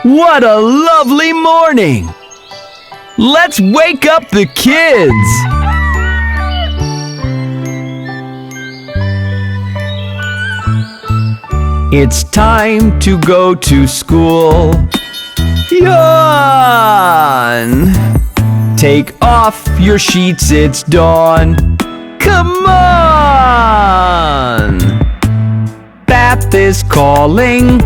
What a lovely morning! Let's wake up the kids! It's time to go to school. Yawn! Take off your sheets, it's dawn. Come on! Bath is calling.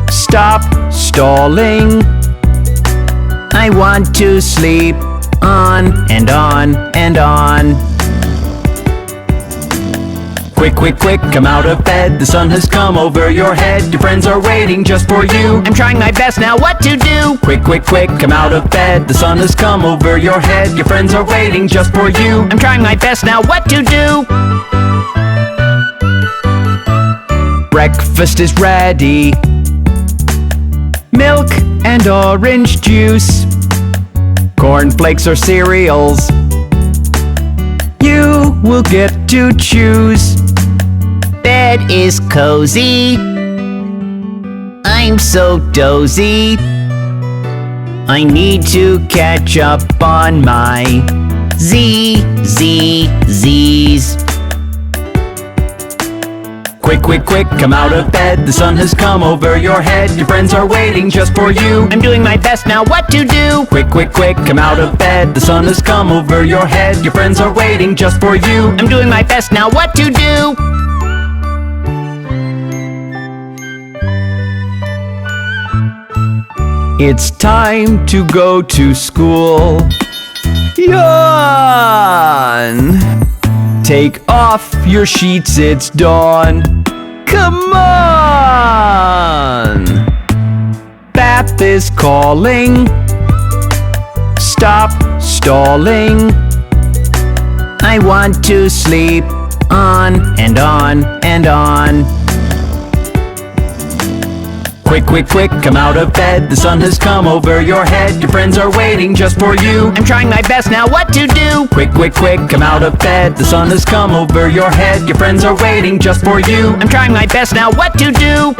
Stop stalling. I want to sleep on and on and on. Quick, quick, quick, come out of bed. The sun has come over your head. Your friends are waiting just for you. I'm trying my best now, what to do? Quick, quick, quick, come out of bed. The sun has come over your head. Your friends are waiting just for you. I'm trying my best now, what to do? Breakfast is ready. Milk and orange juice. Cornflakes or cereals. You will get to choose. Bed is cozy. I'm so dozy. I need to catch up on my Z's. Quick, quick, quick, come out of bed. The sun has come over your head. Your friends are waiting just for you. I'm doing my best now, what to do? Quick, quick, quick, come out of bed. The sun has come over your head. Your friends are waiting just for you. I'm doing my best now, what to do? It's time to go to school. Yawn! Take off your sheets, it's dawn. Come on! Bath is calling. Stop stalling. I want to sleep on and on and on. Quick, quick, quick, come out of bed. The sun has come over your head. Your friends are waiting just for you. I'm trying my best now, what to do? Quick, quick, quick, come out of bed. The sun has come over your head. Your friends are waiting just for you. I'm trying my best now, what to do?